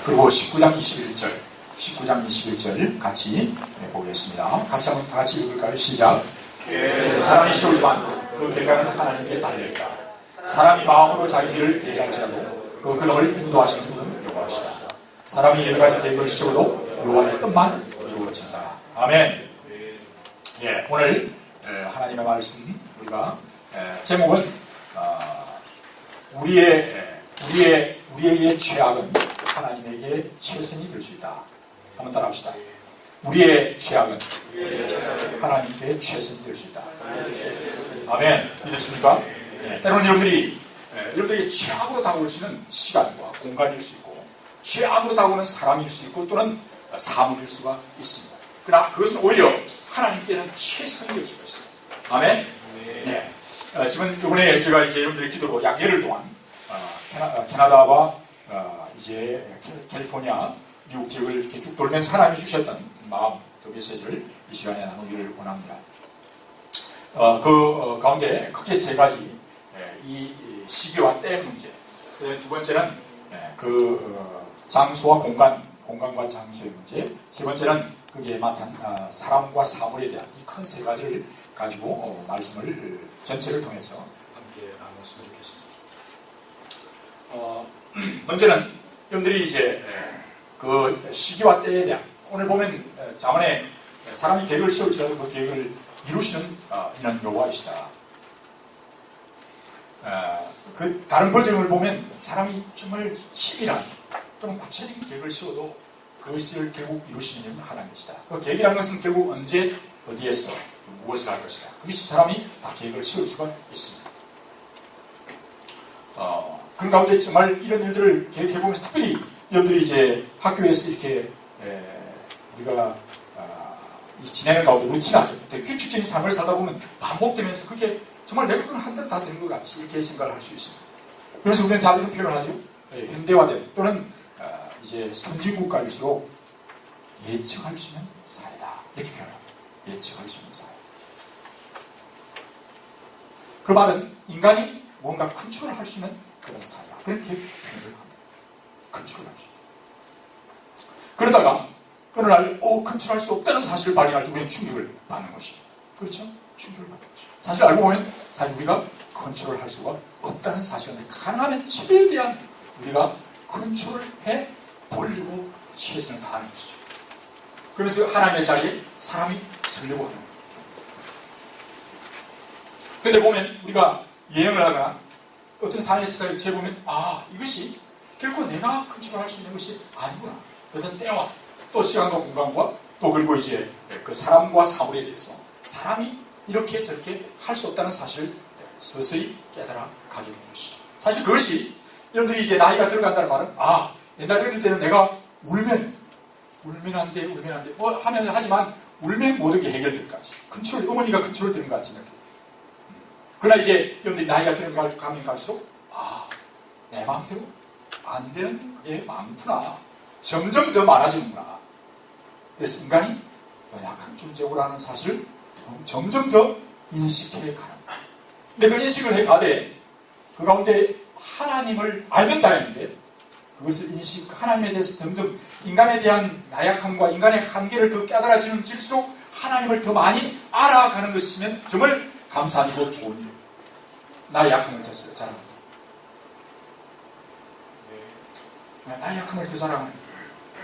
그리고 19장 21절 같이 보겠습니다. 같이 한번 다 같이 읽을까요? 시작. 사람이 쉬우지만 그 결과는 하나님께 달려있다. 사람이 마음으로 자기 길을 계획할지라도 그 그놈을 인도하시는 분은 여호와시다. 사람이 여러 가지 계획을 씌워도 여호와의 뜻만 이루어진다. 아멘. 예, 오늘 하나님의 말씀 우리가 제목은 우리의 죄악은 하나님에게 최선이 될 수 있다. 한번 따라합시다. 우리의 죄악은 하나님께 최선이 될 수 있다. 아멘. 믿으십니까? 때로는 여러분들이 죄악으로 다가올 수 있는 시간과 공간일 수 있고, 죄악으로 다가오는 사람일 수 있고, 또는 사물일 수가 있습니다. 그러나 그것은 오히려 하나님께는 최선이 될 수가 있습니다. 아멘. 네. 지금 이번에 제가 이제 여러분들의 기도로 약 열흘 동안 캐나다와 이제 캘리포니아, 미국 지역을 이렇게 쭉 돌면서 하나님이 주셨던 마음, 그 메시지를 이 시간에 나누기를 원합니다. 그 가운데 크게 세 가지, 이 시기와 때 문제, 두 번째는 그 장소와 공간과 장소의 문제, 세 번째는 그게 맡은 사람과 사물에 대한 이 큰 세 가지를 가지고 말씀을 전체를 통해서 함께 나눴으면 좋겠습니다. 먼저는 여러분들이 이제 그 시기와 때에 대한, 오늘 보면 자문에 사람이 계획을 세울지라도 그 계획을 이루시는 이는 여호와이시다. 그 다른 버전을 보면 사람이 정말 치밀한 또는 구체적인 계획을 세워도 그것을 결국 이루시는 이는 하나님이시다. 그 계획이라는 것은 결국 언제 어디에서 무엇을 할 것이다. 그것이 사람이 다 계획을 세울 수가 있습니다. 그 가운데 정말 이런 일들을 계획해보면서 특별히 여러분들이 이제 학교에서 이렇게 우리가 지내는 가운데 루틴하게 규칙적인 삶을 살다 보면 반복되면서 그게 정말 내가 그건 한때는 다 된 것 같이 이렇게 생각을 할 수 있습니다. 그래서 우리는 자주 이런 표현을 하죠. 현대화된 또는 이제 선진국가일수록 예측할 수 있는 사회다. 이렇게 표현합니다. 예측할 수 있는 사회. 그 말은 인간이 뭔가 컨트롤을 할 수 있는 그런 사회다. 그렇게 표현을 합니다. 컨트롤할 수 있다. 그러다가 어느 날 컨트롤할 수 없다는 사실을 발견할 때 우리는 충격을 받는 것입니다. 그렇죠? 충격을 받는 것입니다. 사실 알고 보면 사실 우리가 컨트롤할 수가 없다는 사실인데, 가능하면 최대한 우리가 컨트롤해 보려고 최선을 다하는 것이죠. 그래서 하나님의 자리에 사람이 서려고 하는 거예요. 그런데 보면 우리가 여행을 하거나 어떤 상황에 처해 보면 이것이 결코 내가 컨트롤할 수 있는 것이 아니구나. 어떤 때와 또 시간과 공간과 또 그리고 이제 그 사람과 사물에 대해서 사람이 이렇게 저렇게 할 수 없다는 사실을 서서히 깨달아 가게 되는 것이죠. 사실 그것이 여러분들이 이제 나이가 들어간다는 말은 옛날에 어릴 때는 내가 울면 안 돼 뭐 하면 하지만 울면 모든 게 해결될 것 같이 어머니가 컨트롤 되는 것 같이 이렇게. 그러나 이제 여러분들이 나이가 들어가면 갈수록 내 마음대로 안 되는 그게 많구나. 점점 더 많아지는구나. 그래서 인간이 연약한 존재라는 사실을 점점 더 인식해 가는 거예요. 근데 그 인식을 해 가되 그 가운데 하나님을 알면 다행인데 그것을 하나님에 대해서 점점 인간에 대한 나약함과 인간의 한계를 더 깨달아지는 질수록 하나님을 더 많이 알아가는 것이면 정말 감사한 일이고 좋은 일이에요. 나의 약함을 더 자랑합니다. 나의 약함을 더 자랑하는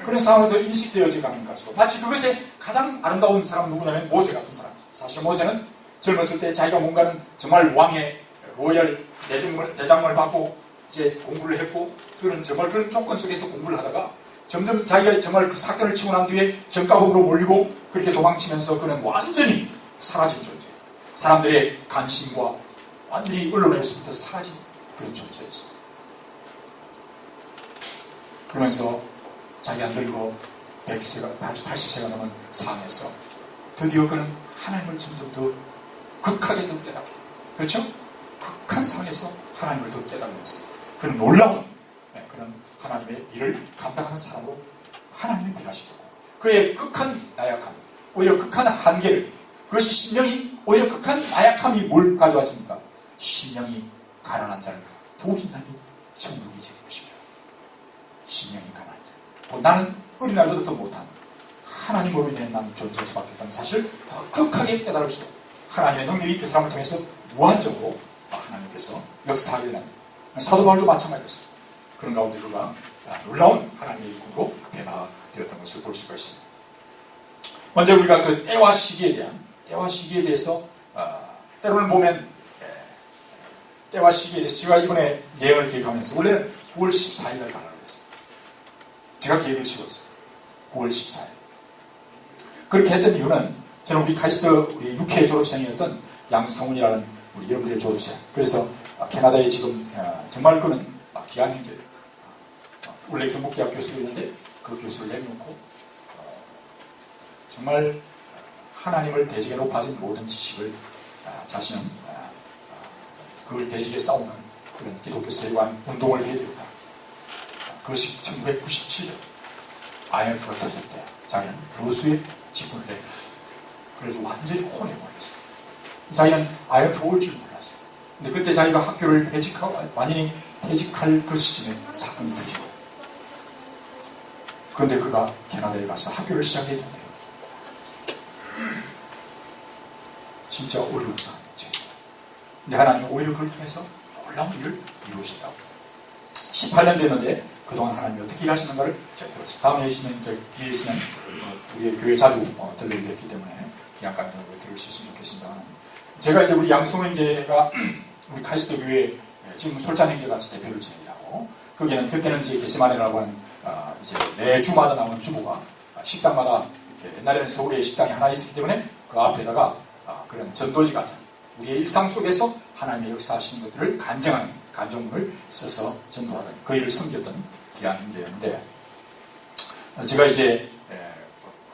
그런 상황으로 더 인식되어져 가는 것으로 마치 그것에 가장 아름다운 사람은 누구냐면 모세 같은 사람이죠. 사실 모세는 젊었을 때 자기가 뭔가는 정말 왕의 로열 대장을 받고 이제 공부를 했고 그런 정말 그런 조건 속에서 공부를 하다가 점점 자기가 정말 그 사건을 치고 난 뒤에 정가복으로 몰리고 그렇게 도망치면서 그는 완전히 사라진 존재. 사람들의 관심과 완전히 언론에서부터 사라진 그런 존재였습니다. 그러면서 자기가 늙어 100세가, 80세가 넘은 상황에서 드디어 그는 하나님을 점점 더 극하게 더 깨닫게 됩니다. 그렇죠? 극한 상황에서 하나님을 더 깨닫으면서 그는 놀라운 그런 하나님의 일을 감당하는 사람으로 하나님이 변화시켰고 그의 극한 나약함, 오히려 극한 한계를 그것이 심령이 오히려 극한 나약함이 뭘 가져왔습니까? 심령이 가난한 자는 복이 나니 천국이 질 것입니다. 심령이 가난한 자. 나는 어린아이보다 더 못한 하나님으로 인해 난 존재할 수밖에 없다는 사실을 더 극하게 깨달을 수 하나님의 능력이 그 사람을 통해서 무한적으로 하나님께서 역사하기를 사도 바울도 마찬가지였어요. 그런 가운데 그가 놀라운 하나님의 일꾼으로 변화되었던 것을 볼 수가 있습니다. 먼저 우리가 그 때와 시기에 대해서 때로는 보면 때와 시기에 대해서 제가 이번에 예언을 계획하면서 원래는 9월 14일을 가려고 했어요. 제가 계획을 세웠어요. 9월 14일. 그렇게 했던 이유는 저는 우리 카이스트 우리 6회 졸업생이었던 양성훈이라는 우리 여러분들의 졸업생. 그래서 캐나다에 지금 정말 그는 귀한 형제예요. 원래 경북대학 교수였는데 그 교수를 내려놓고 정말 하나님을 대적에 높아진 모든 지식을 자신은 그걸 대적에 싸우는 그런 기독교 세관 운동을 해야 되겠다. 그것이 1997년 IMF가 터질 때 자기는 교수의 직분을 내렸어요. 그래서 완전히 혼에 몰렸어요. 자기는 IMF 올 줄 몰랐어요. 근데 그때 자기가 학교를 해직하고 완전히 퇴직할 그 시점에 사건이 터지고 그런데 그가 캐나다에 가서 학교를 시작해야 된대요. 진짜 어려운 상황이었죠. 근데 하나님은 오히려 그걸 통해서 놀라운 일을 이루셨다고. 18년 됐는데 그동안 하나님이 어떻게 일하시는가를 제가 들었어요. 다음에 있으면 기회에 있으면 우리 교회 자주 들리게 했기 때문에 기양간증으로 들을 수 있으면 좋겠습니다. 제가 이제 우리 양성훈 형제가 우리 카이스트 교회 지금 솔찬 형제 같이 대표를 지내려고 그때는 이제 게세마네라고 하는 이제 매주마다 나오는 주보가 식당마다 이렇게 옛날에는 서울에 식당이 하나 있었기 때문에 그 앞에다가 그런 전도지 같은 우리의 일상 속에서 하나님의 역사하시는 것들을 간증하는 간증문을 써서 전도하던 그 일을 섬겼던 귀한 형제였는데 제가 이제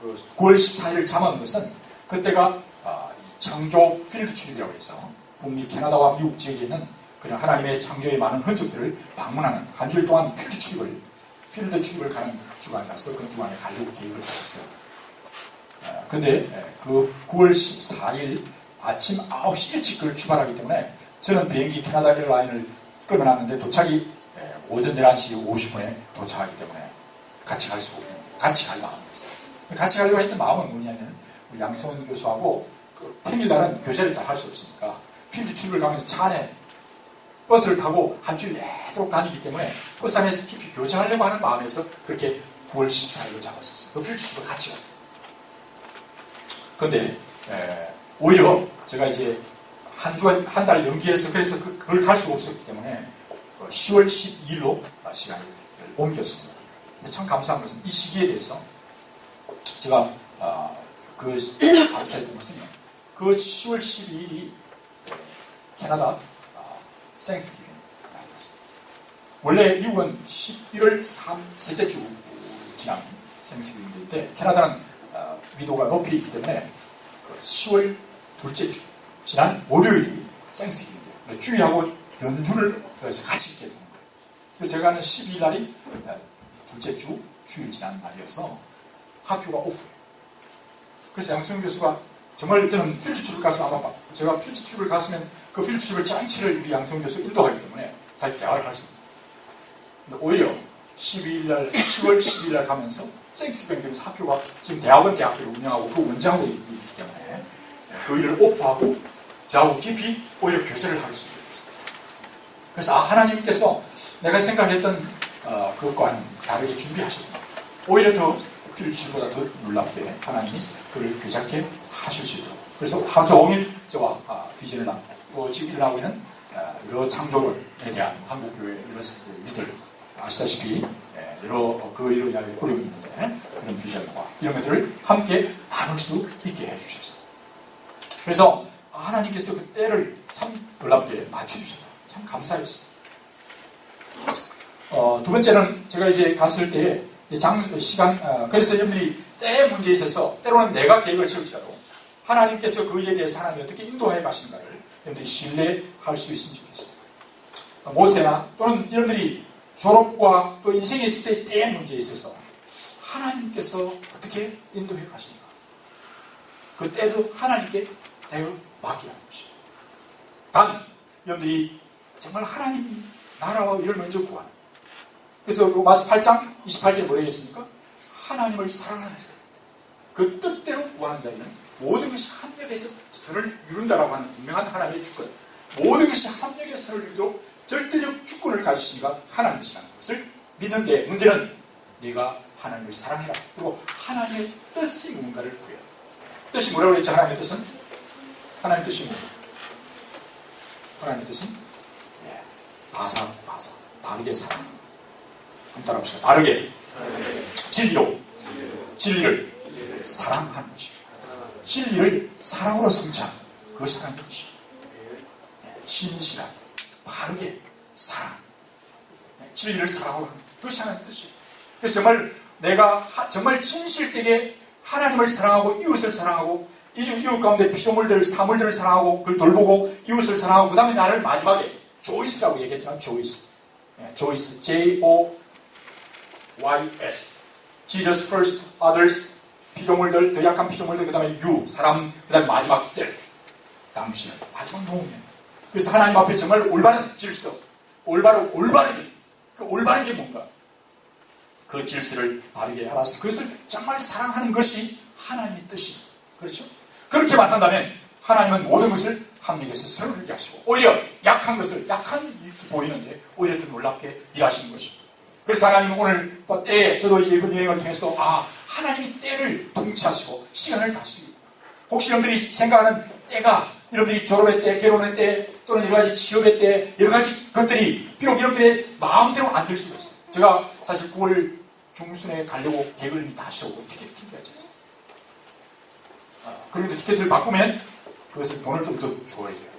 그 9월 14일을 잡은 것은 그때가 창조 필드 출입이라고 해서 북미 캐나다와 미국 지역에 있는 그런 하나님의 창조의 많은 흔적들을 방문하는 한 주일 동안 필드 출입을 가는 주간이라서 그 주간에 가려고 계획을 하셨어요. 근데 그 9월 14일 아침 9시 일찍 그걸 출발하기 때문에 저는 비행기 캐나다 에어라인을 끊어놨는데 도착이 오전 11시 50분에 도착하기 때문에 같이 갈 마음이었어요. 같이 가려고 했던 마음은 뭐냐면 우리 양성훈 교수하고 그 평일날은 교제를 잘 할 수 없으니까 필드 출입을 가면서 차 안에 버스를 타고 한 주일 내도록 다니기 때문에 버스 안에서 깊이 교제하려고 하는 마음에서 그렇게 9월 14일을 잡았었어요. 그 필드 출입을 같이 가요. 그런데 오히려 제가 이제 한 달 연기해서 그래서 그걸 갈 수가 없었기 때문에 10월 12일로 시간을 옮겼습니다. 참 감사한 것은 이 시기에 대해서 제가 감사했던 것은요. 그 10월 12일이 캐나다 생스기빙이라는 것입니다. 원래 미국은 11월 셋째 주 지난 생스기빙인데 캐나다는 위도가 높이 있기 때문에 그 10월 둘째 주 지난 월요일이 생스기빙이에요. 주일하고 연휴를 같이 있게 되는 거예요. 그래서 제가 하는 12일 날이 둘째 주 주일 지난 날이어서 학교가 오프예요. 그래서 양수영 교수가 정말 저는 필드 출입을 가서 아마 제가 필드 출입을 갔으면 그 필드 출입을 장치를 우리 양수영 교수 인도하기 때문에 사실 대화를 할 수 있습니다. 근데 오히려 10월 12일 날 가면서 생스기빙 되면서 학교가 지금 대학원 대학교를 운영하고 그 원장으로 있기 때문에 그 일을 오프하고 저하고 깊이 오히려 교제를 할 수 있게 됐어요. 그래서 하나님께서 내가 생각했던 그것과는 다르게 준비하셨구나. 오히려 더 필주보다 더 놀랍게 하나님이 그를 귀찮게 하실 수 있도록. 그래서 하루 종일 저와 비전을 나누고 지금 일어나고 있는 여러 창조론에 대한 한국교회 여러 일들 아시다시피 여러 그 일로 인하여 어려움이 있는데 그런 비전과 이런 것들을 함께 나눌 수 있게 해주셨어요. 그래서 하나님께서 그 때를 참 놀랍게 맞춰주셨다. 참 감사했어요. 두 번째는 제가 이제 갔을 때 시간, 그래서 여러분들이 때의 문제에 있어서 때로는 내가 계획을 세울지라도 하나님께서 그 일에 대해서 하나님이 어떻게 인도해 가신가를 여러분들이 신뢰할 수 있으면 좋겠어요. 모세나 또는 여러분들이 졸업과 또 인생에 있어서의 때의 문제에 있어서 하나님께서 어떻게 인도해 가신가. 그 때도 하나님께 대응 맡기라는 것입니다. 단, 여러분들이 정말 하나님 나라와 일을 먼저 구하는 그래서 로마서 8장 28절에 뭐라고 했습니까? 하나님을 사랑하는 자, 그 뜻대로 구하는 자에는 모든 것이 합력해서 선을 이룬다라고 하는 분명한 하나님의 주권, 모든 것이 합력해서 선을 이루도록 절대적 주권을 가지시니까 하나님이시라는 것을 믿는데, 문제는 네가 하나님을 사랑해라. 그리고 하나님의 뜻이 뭔가를 구해. 뜻이 뭐라고 했죠? 하나님의 뜻은? 하나님의 뜻이 뭐예요? 하나님의 뜻은? 바사. 바르게 사랑하는 것. 한번 따라합시다. 바르게. 진리로. 진리를 사랑하는 것입니다. 진리를 사랑으로 성취하는 것. 그것이 하나님의 뜻입니다. 신실한, 바르게 사랑. 진리를 사랑으로 하는 것. 그것이 하나님의 뜻입니다. 그래서 정말 내가 정말 진실되게 하나님을 사랑하고 이웃을 사랑하고 이웃 가운데 피조물들, 사물들을 사랑하고 그걸 돌보고 이웃을 사랑하고 그 다음에 나를 마지막에 조이스라고 얘기했지만 조이스. J-O-Y-S. Jesus first, others. 피조물들, 더 약한 피조물들, 그 다음에 you, 사람, 그 다음에 마지막 self. 당신을. 마지막 노무면. 그래서 하나님 앞에 정말 올바른 질서, 올바르게. 그 올바른 게 뭔가? 그 질서를 바르게 알아서 그것을 정말 사랑하는 것이 하나님의 뜻입니다. 그렇죠? 그렇게만 한다면 하나님은 모든 것을 합력해서 서로 이루게 하시고 오히려 약한 것을 약한 이렇게 보이는데 오히려 더 놀랍게 일하시는 것입니다. 그래서 하나님은 오늘 때에 저도 이제 이번 여행을 통해서도 하나님이 때를 통치하시고 시간을 다스리고 혹시 여러분들이 생각하는 때가 여러분들이 졸업의 때, 결혼의 때 또는 여러 가지 취업의 때 여러 가지 것들이 비록 여러분들의 마음대로 안 될 수가 있어요. 제가 사실 9월 중순에 가려고 계획을 이미 다 세우고 티켓을 찍었어요. 그런데 티켓을 바꾸면 그것을 돈을 좀 더 줘야 돼요.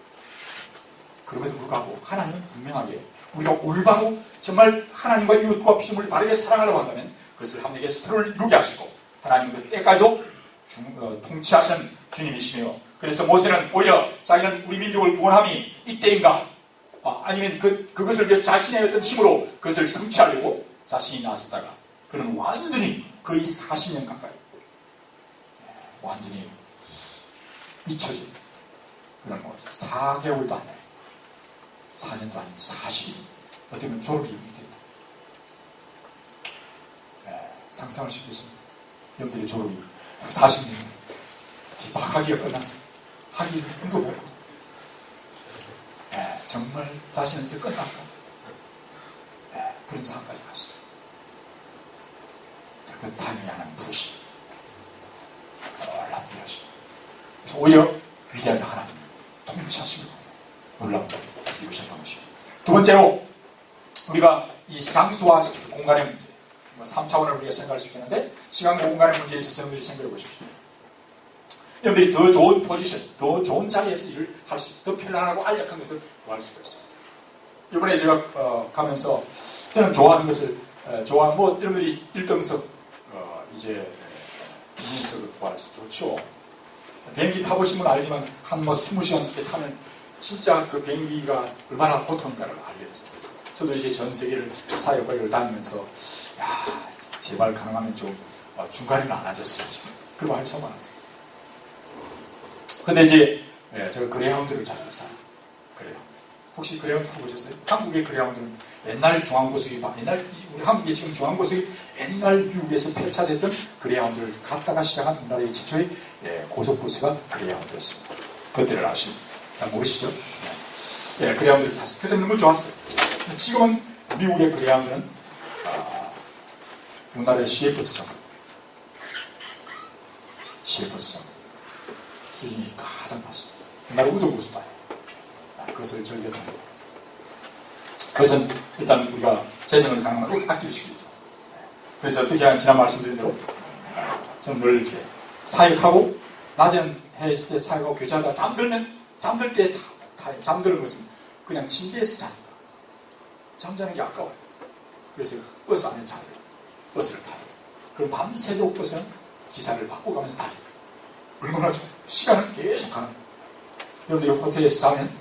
그럼에도 불구하고 하나님은 분명하게 우리가 올바로 정말 하나님과 이웃과 피조물을 바르게 사랑하려고 한다면 그것을 합력해서 서로를 이루게 하시고 하나님 그 때까지도 통치하신 주님이시며 그래서 모세는 오히려 자기는 우리 민족을 구원함이 이때인가 아니면 그것을 위해서 자신의 어떤 힘으로 그것을 성취하려고 자신이 나섰다가 그는 완전히 거의 40년 가까이 완전히 잊혀진 그런 4개월도 안 해. 4년도 아닌 40일. 어떻게 보면 졸업이 이미 됐다. 상상할 수 있겠습니다. 여러분들의 졸업이 40년 막 학위가 끝났어. 학위 힘도 못 보고. 정말 자신에서 끝났다. 그런 상황까지 갔어요. 그 단위하는 부르심. 놀라운 부르심. 그래서 오히려 위대한 하나님 통치하시고 놀라운 걸 이루셨던 것입니다. 두 번째로 우리가 이 장수와 공간의 문제 3차원을 우리가 생각할 수 있겠는데 시간과 공간의 문제에 있어서 여러분들이 생각해 보십시오. 여러분들이 더 좋은 포지션, 더 좋은 자리에서 일을 할 수 있고 더 편안하고 안락한 것을 구할 수가 있어요. 이번에 제가 가면서 저는 좋아하는 것을 좋아하는 여러분들이 1등석 이제 비즈니스를 구할 수 좋죠. 비행기 타보시면 알지만 한 20시간 이렇게 타면 진짜 그 비행기가 얼마나 고통인가를 알게 됐어요. 저도 이제 전 세계를 사회과를 다니면서 제발 가능하면 좀 중간에는 안 앉았으면 싶어요. 그 말이 처음 알았어요. 근데 이제 제가 그레이하운드를 자주 사요. 그래요. 혹시 그레이하운드 타보셨어요? 한국의 그레이하운드는 옛날 중앙고속이 우리 한국의 지금 중앙고속이 옛날 미국에서 폐차됐던 그레이하운드를 갖다가 시작한 우리나라의 최초의 고속버스가 그레이하운드였습니다. 그때를 아시죠? 잘 모르시죠? 그레이하운드를 탔어요. 그때 너무 좋았어요. 지금은 미국의 그레이하운드는 우리나라의 시외버스죠. 시외버스죠. 수준이 가장 낮습니다. 우리나라 우도버스도 아니에요. 그것을 즐겼답니다. 그것은 일단 우리가 재정을 가능하면 아낄 수 있죠. 그래서 어떻게 지난 말씀드린 대로 저는 늘 이렇게 사역하고 낮에는 했을 때 사역하고 교제하다가 잠들 때 잠드는 것은 그냥 침대에서 자니까 잠자는 게 아까워요. 그래서 버스 안에 자요. 버스를 타요. 그럼 밤새도록 버스는 기사를 바꿔가면서 달려요. 얼마나 좋아요. 시간을 계속 가는 거예요. 여러분들이 호텔에서 자면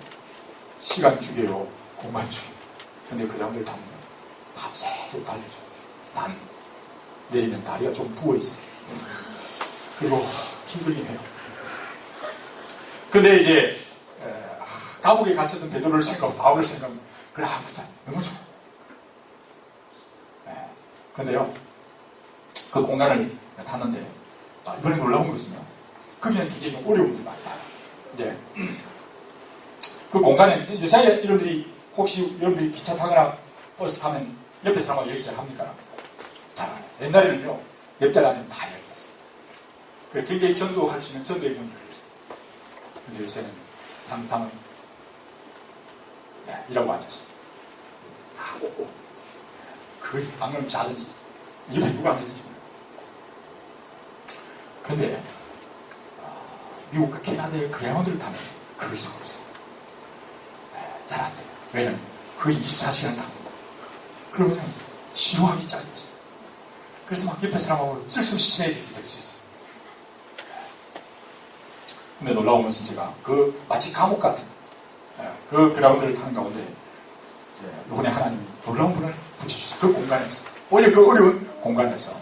시간 죽여요. 공간 죽여요. 근데 그 사람들 타면 밤새도록 달려줘요. 난 내리면 다리가 좀 부어있어요. 그리고 힘들긴 해요. 근데 이제 감옥에 갇혔던 베드로를 생각하고 바울을 생각하면 그래 아무것도 아니에요. 너무 좋아요. 근데요, 그 공간을 탔는데, 이번에 놀라운 것은요, 거기는 굉장히 좀 어려운 분들이 많다. 네. 그 공간에, 요새 여러분들이, 혹시 여러분들이 기차 타거나 버스 타면 옆에 사람하고 얘기 잘 합니까? 잘 안 해요. 옛날에는요, 옆자리 앉으면 다 얘기했어요. 굉장히 전도할 수 있는 전도의 문을 열려요. 근데 요새는 상담은, 이라고 앉았어요. 다 꽂고, 거의 방금 자든지, 옆에 누가 앉았는지 몰라요. 근데, 미국 그 캐나다의 그레이먼드를 타면 그럴 수가 없어요. 잘 안 돼요. 왜냐면 거의 24시간 타고 그러면 지루하기 짝이었어요. 그래서 막 옆에 사람하고 쓸 수 없이 친해지게 될 수 있어요. 근데 놀라운 것은 제가 마치 감옥 같은 그 그라운드를 타는 가운데 이번에 하나님이 놀라운 분을 붙여주셨어요. 그 공간에서, 오히려 그 어려운 공간에서,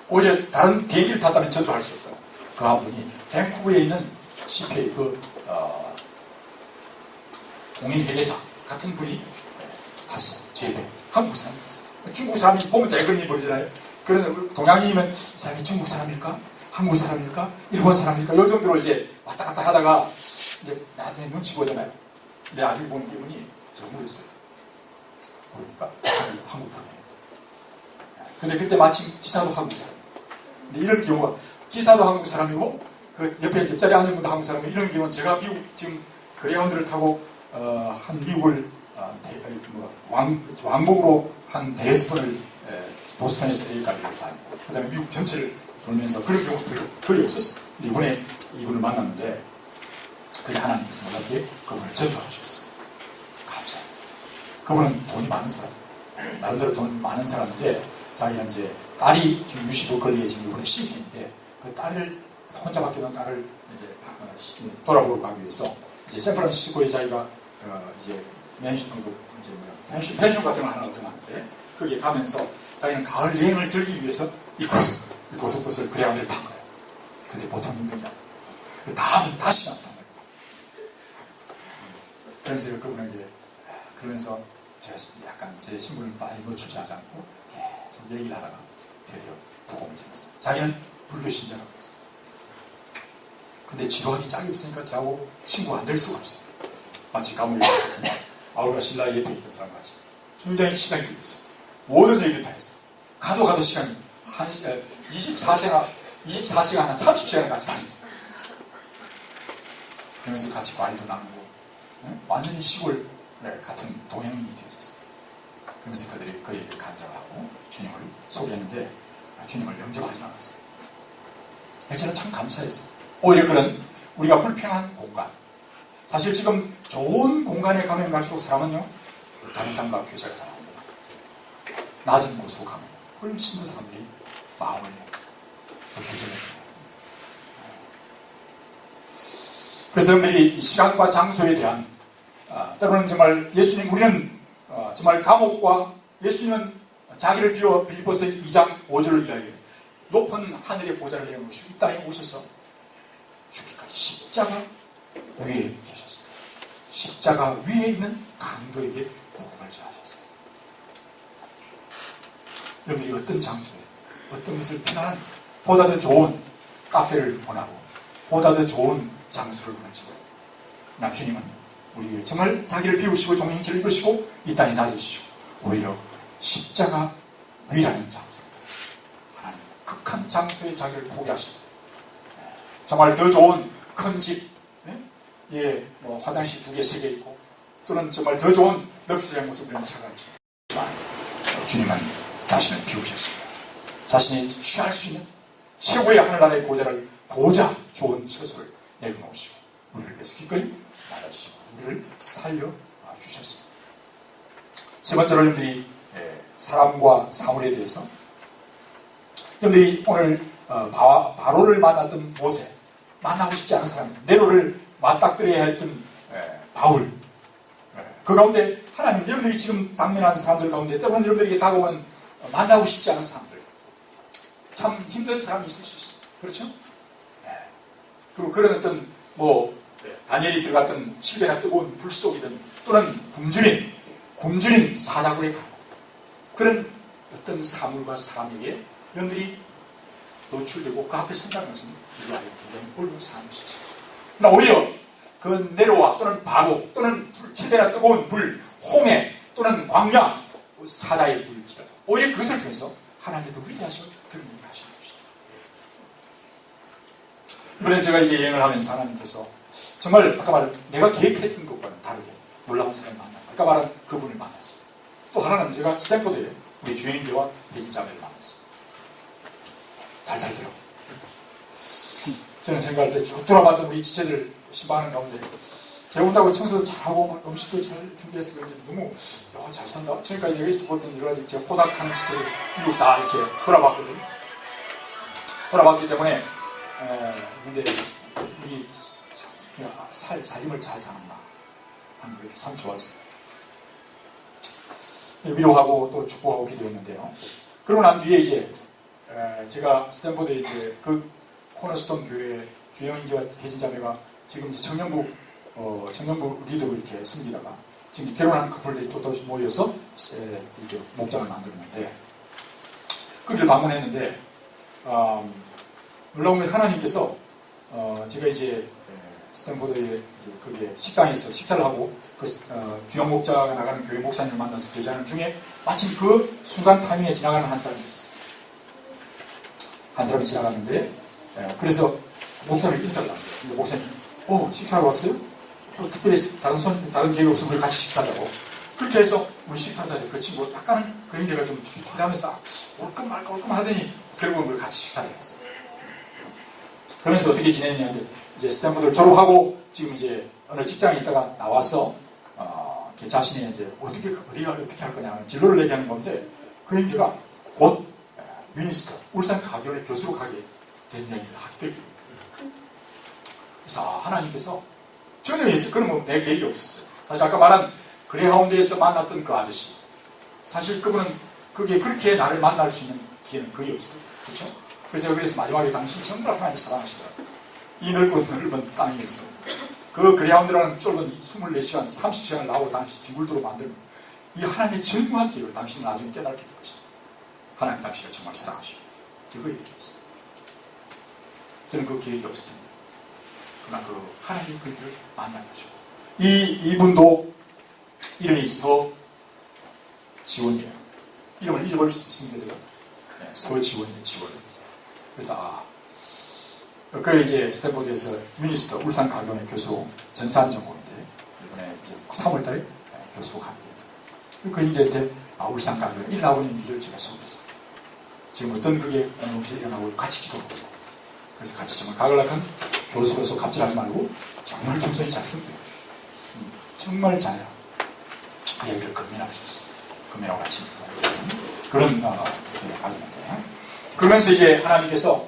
오히려 다른 비행기를 탔다면 전도할 수 없다. 그 한 분이 밴쿠버에 있는 CPA 공인 회계사 같은 분이 탔어요. 제 옆에 한국 사람이 탔어요. 중국 사람이 보면 대근이 버리잖아요. 그러면 동양인이면 이 사람이 중국 사람일까? 한국 사람일까? 일본 사람일까? 요 정도로 이제 왔다 갔다 하다가 이제 나중에 눈치 보잖아요. 근데 나중에 보는 기분이 저물었어요. 그러니까 한국 분이에요. 근데 그때 마침 기사도 한국 사람. 근데 이런 경우가 기사도 한국 사람이고 그 옆에 옆자리에 앉은 분도 한국 사람이고 이런 경우는 제가 미국 지금 그레이먼드를 타고 한 미국을 왕복으로 한 대여스번을 보스턴에서 여기까지 다니고 그 다음에 미국 전체를 돌면서 그런 경우가 거의 없었어요. 근데 이번에 이분을 만났는데 그게 하나님께서 놀랍게 그분을 전도하셨어요. 감사해요. 그분은 돈이 많은 사람, 나름대로 돈 많은 사람인데 자기는 이제 딸이 지금 유시도 걸리에 지금 이번에 시즌인데 그 딸을 혼자밖에 없는 딸을 이제 돌아보러 가기 위해서 이제 샌프란시스코에 자기가 이제 펜션 같은 걸 하나 얻어놨는데 거기에 가면서 자기는 가을 여행을 즐기기 위해서 이 고속버스를 그레이먼드를 탄 거예요. 근데 보통 힘든 게 아니에요. 다음은 다시 나타난 거예요. 그래서 그분에게 그러면서 제가 약간 제 신분을 많이 노출지 하지 않고 계속 얘기를 하다가 드디어 복음을 전했어요. 자기는 불교 신자라고 했어요. 근데 지루하기 짝이 없으니까 저하고 친구가 안 될 수가 없어요. 마치 감옥에 갇혔구나. 바울과 신라의 옆에 있던 사람 같이. 굉장히 시간이 길었어요. 모든 얘기를 다 했어요. 가도 시간이 24시간 한 30시간 같이 다녔어요. 그러면서 같이 과일도 나누고 완전히 시골 같은 동행인이 되어졌어요. 그러면서 그들이 그에게 간증을 하고 주님을 소개했는데 주님을 영접하지 않았어요. 저는 참 감사했어요. 오히려 그런 우리가 불평한 공간, 사실 지금 좋은 공간에 가면 갈수록 사람은요 다른 사람과 교제가 잘 안 됩니다. 낮은 곳으로 가면 훨씬 더 사람들이 마음을 내고 교제를 해요. 그래서 여러분들이 시간과 장소에 대한 때로는 정말 예수님, 우리는 정말 감옥과 예수님은 자기를 비워 빌립보서 2장 5절로 이야기해요. 높은 하늘의 보좌를 내어놓으시고 이 땅에 오셔서 죽기까지 십자가 위에 계셨습니다. 십자가 위에 있는 강도에게 복음을 전하셨어요. 여러분들이 어떤 장소에 어떤 것을 편안한 보다 더 좋은 카페를 원하고 보다 더 좋은 장소를 원할지 나 주님은 우리에게 정말 자기를 비우시고 종행체를 입으시고 이 땅에 놔주시고 오히려 십자가 위라는 장소를 하나님 극한 장소에 자기를 포기하시고 정말 더 좋은 큰 집, 화장실 2개, 3개 있고 또는 정말 더 좋은 럭셔리한 모습 우리는 찾아가지만 주님은 자신을 비우셨습니다. 자신이 취할 수 있는 최고의 하늘나라의 보좌 좋은 처소를 내려놓으시고 우리를 위해서 기꺼이 나가주시고 우리를 살려주셨습니다. 세 번째로 여러분들이 사람과 사물에 대해서 여러분들이 오늘 바로를 만났던 모세 만나고 싶지 않은 사람, 네로를 맞닥뜨려야 했던 바울, 그 가운데 하나님 여러분들이 지금 당면하는 사람들 가운데 때로는 여러분들에게 다가오는 만나고 싶지 않은 사람들, 참 힘든 사람이 있을 수 있습니다. 그렇죠? 그리고 그런 어떤 다니엘이 들어갔던 실내나 뜨거운 불 속이든 또는 굶주린 사자굴에 가고 그런 어떤 사물과 사람에게 여러분들이 노출되고 그 앞에 선다는 것은 우리가 굉장히 어려운 삶일 수 있습니다. 그러나 오히려 그 내로와 또는 바로 또는 최대나 뜨거운 불, 홍해 또는 광야, 사자의 불일지라도 오히려 그것을 통해서 하나님의 더 위대하심을 드러내게 하시는 것이죠. 이번에 제가 이제 여행을 하면서 하나님께서 정말 아까 말한 내가 계획했던 것과는 다르게 놀라운 사람을 만나 아까 말한 그분을 만났어요. 또 하나는 제가 스탠포드에 우리 주행자와 혜진자매를 만났어요. 잘 살더라고요. 저는 생각할 때 쭉 돌아봤던 우리 지체들 신방하는 가운데 제가 온다고 청소도 잘하고 음식도 잘 준비해서 그런지 너무 잘 산다. 지금까지 내가 있어 보던 여러 가지 제가 포닥하는 지체들 미국 다 이렇게 돌아봤거든요. 돌아봤기 때문에 근데 우리 살림을 잘 사는다 하는 게 참 좋았어요. 위로하고 또 축복하고 기도했는데요. 그러고 난 뒤에 이제 제가 스탠포드에 이제 그 코너스톤 교회 주영인지와 혜진자매가 지금 이제 청년부 리더로 이렇게 섬기다가 지금 결혼하는 커플들이 또 다시 모여서 이렇게 목장을 만들었는데 거기를 방문했는데 놀라운 게 하나님께서 제가 이제 스탠포드에 이제 그게 식당에서 식사를 하고 그 주영 목자가 나가는 교회 목사님을 만나서 교제하는 중에 마침 그 순간 타이밍에 지나가는 한 사람이 있었어요. 한 사람이 지나갔는데 그래서 목사님이 인사를 합니다. 목사님, 식사하러 왔어요? 또 특별히 다른 계획 없으면 우리 같이 식사하자고. 그렇게 해서 우리 식사자리 그 친구 약간은 그림자가 좀 초조하면서 올끔 말까 올끔 하더니 결국은 우리 같이 식사를 했어요. 그러면서 어떻게 지냈냐는데 이제 스탠포드를 졸업하고 지금 이제 어느 직장에 있다가 나와서 자신이 이제 어디가 어떻게 할 거냐 하는 진로를 얘기하는 건데 그 형제가 곧 미니스터 울산 가교원의 교수로 가게 된 이야기를 하게 되거든요. 그래서 하나님께서 전혀 그런 거 내 계획이 없었어요. 사실 아까 말한 그레하운드에서 만났던 그 아저씨 사실 그분은 그게 그렇게 나를 만날 수 있는 기회는 거의 없었어요. 그렇죠? 그래서 제가 그래서 마지막에 당신 정말 하나님 사랑하시더라고요. 이 넓은 땅에서 그 그레하운드라는 좁은 24시간 30시간을 나오고 당시 뒹굴도록 만든 이 하나님의 전무한 기회를 당신은 나중에 깨닫게 될 것입니다. 하나님 당신을 정말 사랑하시고 그거 얘기했어요. 저는 그 계획이 없었던 그러나 그 하나님이 그들을 만나게 하시고 이분도 이름이 서지원이에요. 이름을 잊어버릴 수 있습니다. 제가 서지원이에요. 지원. 그래서 그 이제 스탠포드에서 미니스터 울산 가교원의 교수 전산 전공인데 이번에 이제 3월달에 교수로 가게 됩니다. 그 이제 울산 가교원 일어나고 있는 일을 제가 소개했어요. 지금 어떤 그게 공동체에 일어나고 같이 기도하고 그래서 같이 정말 가글락한 교수로서 갑질하지 말고 정말 겸손히 잘 씁니다. 정말 잘 그 얘기를 건면할 수 있어요. 건면하고 같이 그런 기회를 가졌는데 그러면서 이제 하나님께서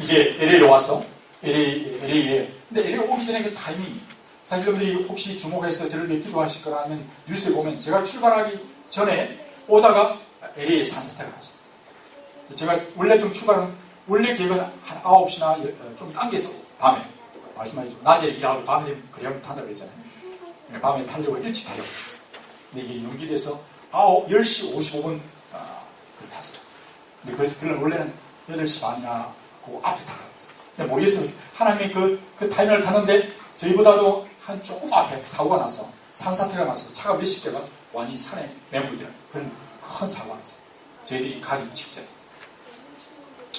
이제 LA로 와서 LA에 근데 LA 오기 전에 그 타이밍 사실 여러분들이 혹시 주목해서 저를 위해 기도하실 거라 하면 뉴스에 보면 제가 출발하기 전에 오다가 LA에 산사태가 났어요. 제가 원래 좀 원래 계획은 한 9시나 좀 당겨서 밤에 말씀하시죠. 낮에 일하고 밤에 되면 그래야 탄다고 그랬잖아요. 밤에 타려고 일찍 타려고 했어요. 근데 이게 연기돼서 10시 55분 그걸 탔어요. 근데 그날 원래는 8시 반이나 그 앞에 타려고 했어요. 근데 모르겠어요. 하나님의 그 타이밍을 탔는데 저희보다도 한 조금 앞에 사고가 나서 산사태가 나서 차가 몇십 대가 완전히 산에 매몰되는 그런 큰 사고가 났어요. 저희들이 가기 직전.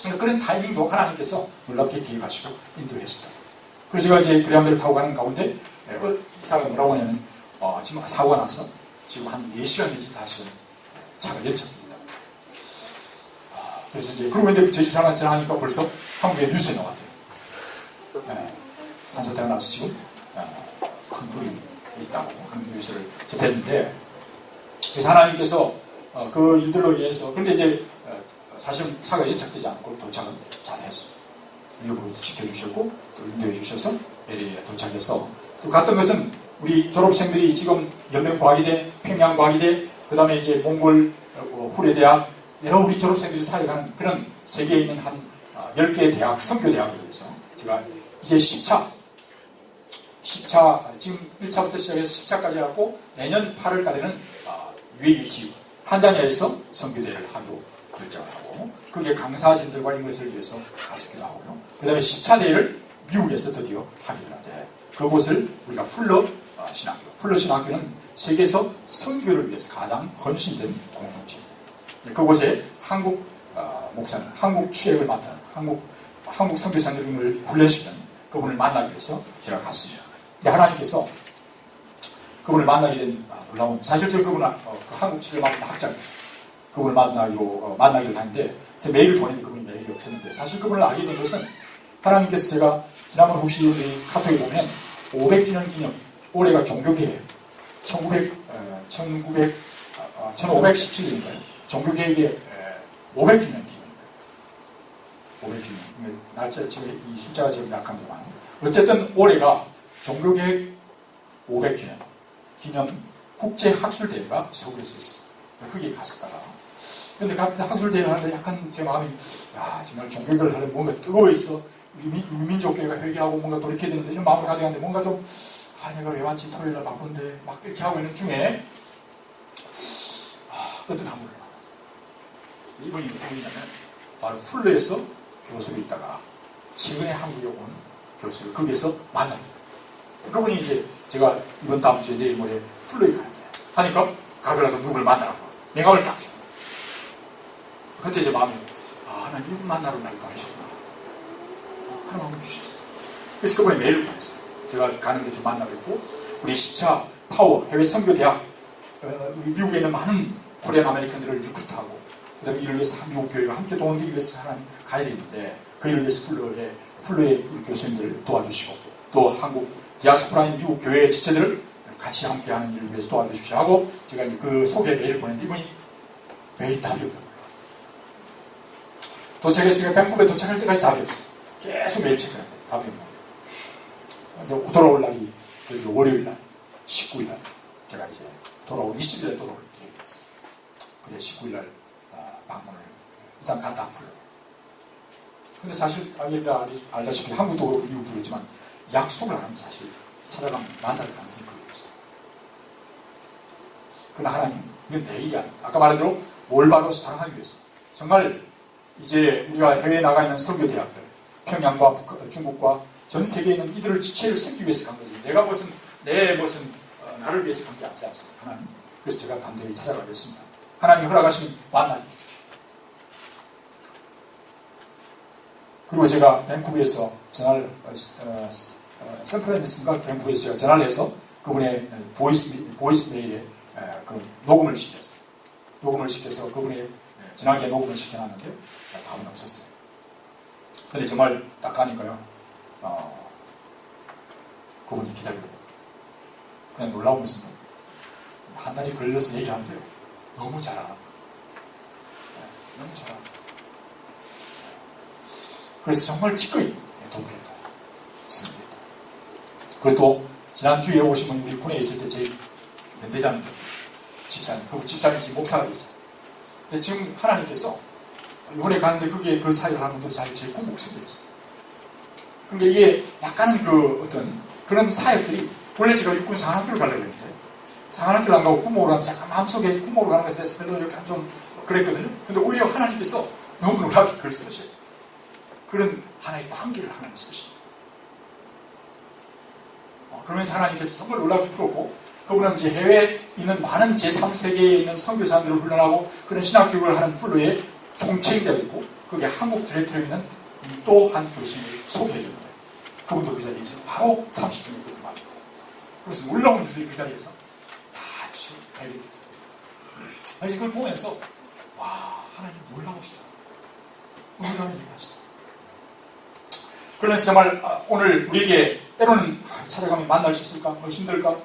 그러니까 그런 타이밍도 하나님께서 놀랍게 기획하시고 인도하시다. 그래서 제가 이제 그레함들을 타고 가는 가운데 이사가 뭐라고 하냐면 지금 사고가 나서 지금 한 4시간 내지 5시간 차가 연착됩니다. 그래서 이제 그러고 있는데 저희 집 지나가니까 벌써 한국에 뉴스에 나왔대요. 산사태가 나서 지금 큰 불이 있다고 하는 뉴스를 접했는데 그래서 하나님께서 그 일들로 인해서 근데 이제 사실은 차가 연착되지 않고 도착은 잘했습니다. 위협으로도 지켜주셨고 또 인도해 주셔서 LA에 도착해서 또 갔던 것은 우리 졸업생들이 지금 연맹과기대, 평양과기대, 그 다음에 이제 몽골 후레대학 여러 우리 졸업생들이 사역하는 그런 세계에 있는 한 10개의 대학, 선교대학을 위해서 제가 이제 10차 지금 1차부터 시작해서 10차까지 해갖고 내년 8월 달에는 UAUT 탄자니아에서 선교대회를 하기로 결정을 하고 그게 강사진들과 이것을 위해서 갔었기도 하고요. 그 다음에 10차 대회를 미국에서 드디어 하게 되는데 그곳을 우리가 풀러 신학교. 풀러 신학교는 세계에서 선교를 위해서 가장 헌신된 공동체입니다. 그곳에 한국 목사는 한국 취획을 맡은 한국 선교사님을 훈련시키는 그분을 만나기 위해서 제가 갔습니다. 하나님께서 그분을 만나게 된 놀라운 사실 제가 그분은 그 한국 취획을 맡은 학자입니다. 그분을 만나기를 하는데 제 메일을 보냈는데 그분이 메일이 없었는데 사실 그분을 알게 된 것은 하나님께서 제가 지난번 혹시 우리 카톡에 보면 500주년 기념 올해가 종교개혁 1517년인가요? 종교개혁의 500주년 기념입니다. 500주년. 날짜, 이 숫자가 지금 약합니다만. 어쨌든 올해가 종교개혁 500주년 기념 국제학술대회가 서울에서 있었어요. 거기에 갔었다가. 근데 학술대회를 하는데 약간 제 마음이, 야, 정말 종교개혁을 하려면 뭔가 뜨거워있어. 민족교회가 회개하고 뭔가 돌이켜야 되는데 이런 마음을 가져야 하는데 뭔가 좀, 내가 왜 왔지? 토요일날 바쁜데 막 이렇게 하고 있는 중에 어떤 한 분을 만났어요. 이분이 어떻게 되냐면 바로 풀러에서 교수로 있다가 최근에 한국에 온 교수를 거기에서 만납니다. 그분이 이제 제가 이번 다음 주에 내일 모레 풀러에 가는데 하니까 가더라도 누굴 만나라고 명함을 딱 주고 그때 제 마음이 하나님 이분 만나러 날 보내셨구나. 하나님 한번 주셨어요. 그래서 그분이 메일을 보냈어요. 제가 가는데 좀 만나고 있고 우리 10차 파워 해외 선교대학 우리 미국에 있는 많은 코리안 아메리칸들을 리크루트하고 그 다음에 이를 위해서 미국 교회가 함께 도움되기 위해서 하나님 가야 되는데 그 일을 위해서 플로의 교수님들을 도와주시고 또 한국 디아스포라인 미국 교회의 지체들을 같이 함께하는 일을 위해서 도와주십시오 하고 제가 이제 그 소개 메일을 보냈는데 이분이 메일 답이 없는 거예요. 도착했으니까 밴쿠버에 도착할 때까지 답이 없어요. 계속 메일 체크하는데 답이 없는 거예요. 돌아올 날이 월요일 날 19일 날 제가 이제 20일 날 돌아올 계획이었어요. 그래 19일 날 방문을 일단 갔다 풀려. 근데 사실 알다시피 한국도 그렇고 미국도 그렇지만 약속을 안 하면 사실 찾아가면 만날 가능성이 거의 없어요. 그러나 하나님 이건 내일이 아니다. 아까 말한 대로 올바로 사랑하기 위해서 정말 이제 우리가 해외에 나가 있는 선교대학들 평양과 중국과 전 세계에 있는 이들을 지체를 세우기 위해서 간 거지. 내가 나를 위해서 간 게 아니지 않습니까? 하나님. 그래서 제가 담대히 찾아가겠습니다. 하나님이 허락하신 만나게 주십시오. 그리고 제가 밴쿠버에서 전화를, 샌프란시스코인가 밴쿠버에서 제가 전화를 해서 그분의 보이스 메일에 녹음을 시켜서 그분의 전화기에 녹음을 시켜놨는데 답은 없었어요. 근데 정말 딱 가니까요. 그분이 기다리고 그냥 놀라운 것은 한 달이 걸려서 얘기하는데요. 너무 잘하고 너무 잘하고 그래서 정말 기꺼이 돕겠다. 승리했다. 그리고 또 지난주에 오신 분이 우리 군에 있을 때 제 연대장 집사님, 그 집사님이 지금 목사가 되었잖아요. 근데 지금 하나님께서 이번에 가는데 그 사역을 하는 분도 자기 제 구목사였어요. 그러니까 이게 약간은 그런 사역들이 원래 제가 육군 상한학교를 가려고 했는데 상한학교를 안 가고 구모로 가면서 약간 마음속에 구모로 가는 것에 대해서 별로 약간 좀 그랬거든요. 근데 오히려 하나님께서 너무 놀랍게 그걸 쓰셔요. 그런 하나의 관계를 하나님 쓰시죠. 그러면서 하나님께서 정말 놀랍게 풀었고 그분은 이제 해외에 있는 많은 제3세계에 있는 선교사들을 훈련하고 그런 신학교육을 하는 풀로의 총책임자가 있고 그게 한국 디렉터에 있는 또 한 교수님을 소개해줬는데 그분도 그 자리에 있어 바로 30분이 그렇게 말했어요. 그래서 놀라운 일들이 그 자리에서 다 지금 해결했어요. 그래서 그걸 보면서 와 하나님 놀라우시다. 놀라운 일을 하시다. 그래서 정말 오늘 우리에게 때로는 찾아가면 만날 수 있을까? 힘들까?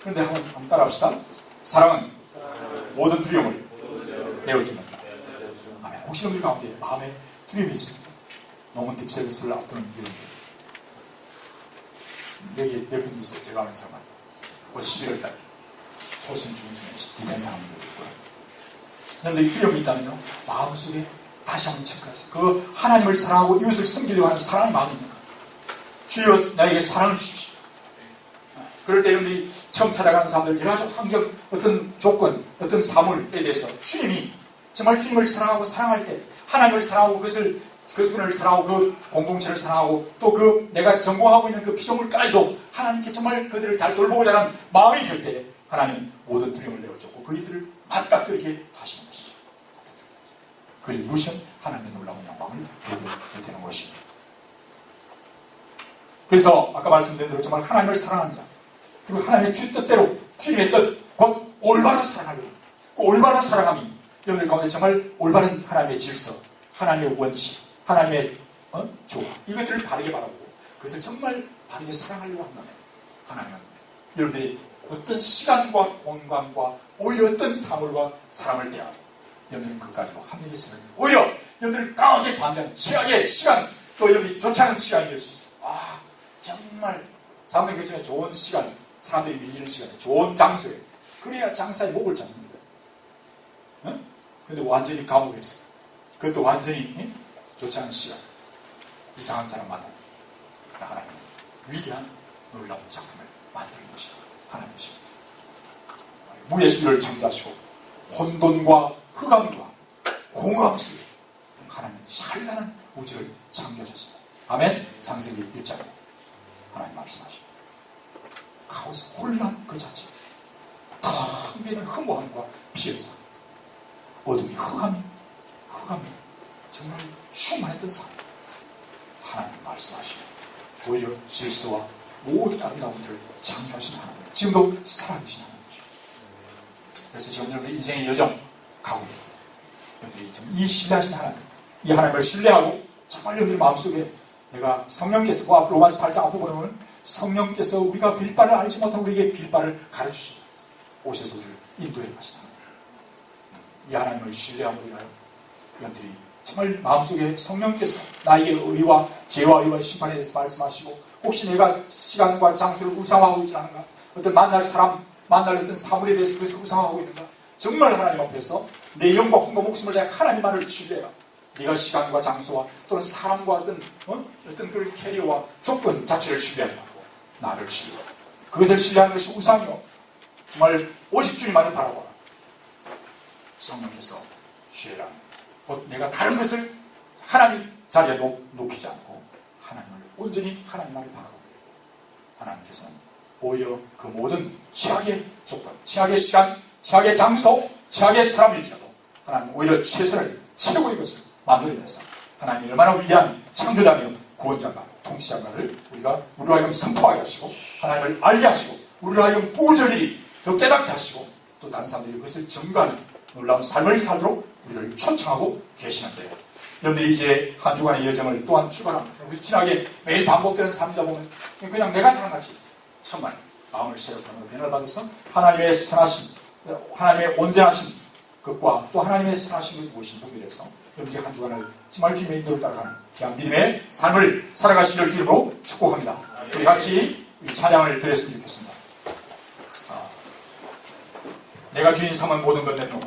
그런데 한번 따라합시다. 사랑은 모든 두려움을 내어줍니다. 아멘. 혹시 우리 가운데 마음에 두려움이 있습니까? 농은 딥셀스를 앞두는 이런 여기 몇 분 있어요. 제가 아는 사람. 11월달 초순 중순에 디된 사람들도 있고요. 그런데 이 두려움이 있다면요. 마음속에 다시 한번 체크하세요. 그 하나님을 사랑하고 이웃을 섬기려고 하는 사랑의 마음입니까? 주여 나에게 사랑을 주십시오. 그럴 때 여러분들이 처음 찾아가는 사람들 여러 가지 환경, 어떤 조건, 어떤 사물에 대해서 주님이 정말 주님을 사랑하고 사랑할 때 하나님을 사랑하고 그분을 사랑하고 그 공동체를 사랑하고 또 그 내가 전공하고 있는 그 피조물까지도 하나님께 정말 그들을 잘 돌보고자 하는 마음이 있을 때 하나님은 모든 두려움을 내어줬고 그들을 맞닥뜨리게 하시는 것이죠. 그를 누르신 하나님의 놀라운 영광을 보게 되는 것입니다. 그래서 아까 말씀드린 대로 정말 하나님을 사랑하는 자 그리고 하나님의 주 뜻대로 주님의 뜻 곧 올바른 사랑하려고 그 올바른 사랑함이 여러분들 가운데 정말 올바른 하나님의 질서 하나님의 원칙 하나님의 조화 이것들을 바르게 바라보고 그것을 정말 바르게 사랑하려고 한다면 하나님은 여러분들이 어떤 시간과 공간과 오히려 어떤 사물과 사람을 대하고 여러분들은 그까지로 합력했으면 오히려 여러분들을 강하게 반대하는 최악의 시간 또 여러분이 좋지 않은 시간이 될 수 있어요. 정말 사람들이 그렇지만 좋은 시간 사람들이 밀리는 시간에 좋은 장소에 그래야 장사의 목을 잡습니다. 근데 완전히 감옥에 있어요. 그것도 완전히 좋지 않은 시간 이상한 사람 만나는 하나님은 위대한 놀라운 작품을 만드는 것이 하나님이십니다. 무예수를 창조하시고 혼돈과 흑암과 공허함 속에 하나님은 찬란한 우주를 창조하셨습니다. 아멘. 창세기 1장에 하나님 말씀하십니다. 카오스 혼란 그 자체에서 텅 비는 허무함과 피해를 상황에서 어둠이 흑암이 정말 충만했던 상황 하나님 말씀하십니다. 오히려 질서와 모든 아름다운 일을 창조하신 하나님 지금도 살아계신 하나님이십니다. 그래서 지금 여러분들 인생의 여정 가고 있는 여러분들이 지금 이 신뢰하신 하나님 이 하나님을 신뢰하고 정말 여러분들 마음속에 내가 성령께서 로마서 8장 앞에 보면 성령께서 우리가 빌바를 알지 못하고 우리에게 빌바를 가르치십니다. 오셔서 우리를 인도해 가시다. 이 하나님을 신뢰함으로 인하여 여러분들이 정말 마음속에 성령께서 나에게 의와 죄와 의와 심판에 대해서 말씀하시고 혹시 내가 시간과 장소를 우상화하고 있지 않은가 어떤 만날 사람 만날 어떤 사물에 대해서 그것을 우상화하고 있는가 정말 하나님 앞에서 내 영과 혼과 목숨을 다해 하나님만을 신뢰해라. 네가 시간과 장소와 또는 사람과 어떤 그 캐리어와 조건 자체를 신뢰하지 말고 나를 신뢰해. 그것을 신뢰하는 것이 우상이요. 정말 오직 주님만을 바라보라. 성령께서 주의라. 곧 내가 다른 것을 하나님 자리에 놓기지 않고 하나님을 온전히 하나님만을 바라보게 됩니다. 하나님께서는 오히려 그 모든 최악의 조건, 최악의 시간, 최악의 장소, 최악의 사람일지라도 하나님 오히려 최고의 것을 만들어내서 하나님이 얼마나 위대한 창조자며 구원자가 통치자가를 우리로 하여금 선포하게 하시고 하나님을 알게 하시고 우리로 하여금 부절일이 더 깨닫게 하시고 또 다른 사람들이 그것을 증거하는 놀라운 삶을 살도록 우리를 초청하고 계시는데요. 여러분들이 이제 한 주간의 여정을 또한 출발합니다. 루틴하게 매일 반복되는 삶이다 보면 그냥 내가 사랑같이 천만 마음을 새롭게 변화를 받아서 하나님의 선하심, 하나님의 온전하심 그것과 또 하나님의 선하심을 무엇인 분별해서 여러분들이 한 주간을 정말 주님의 인도를 따라가는 귀한 믿음의 삶을 살아가시기를 주님으로 축복합니다. 우리 같이 찬양을 드렸으면 좋겠습니다. 내가 주인 삼은 모든 것 내는 혹시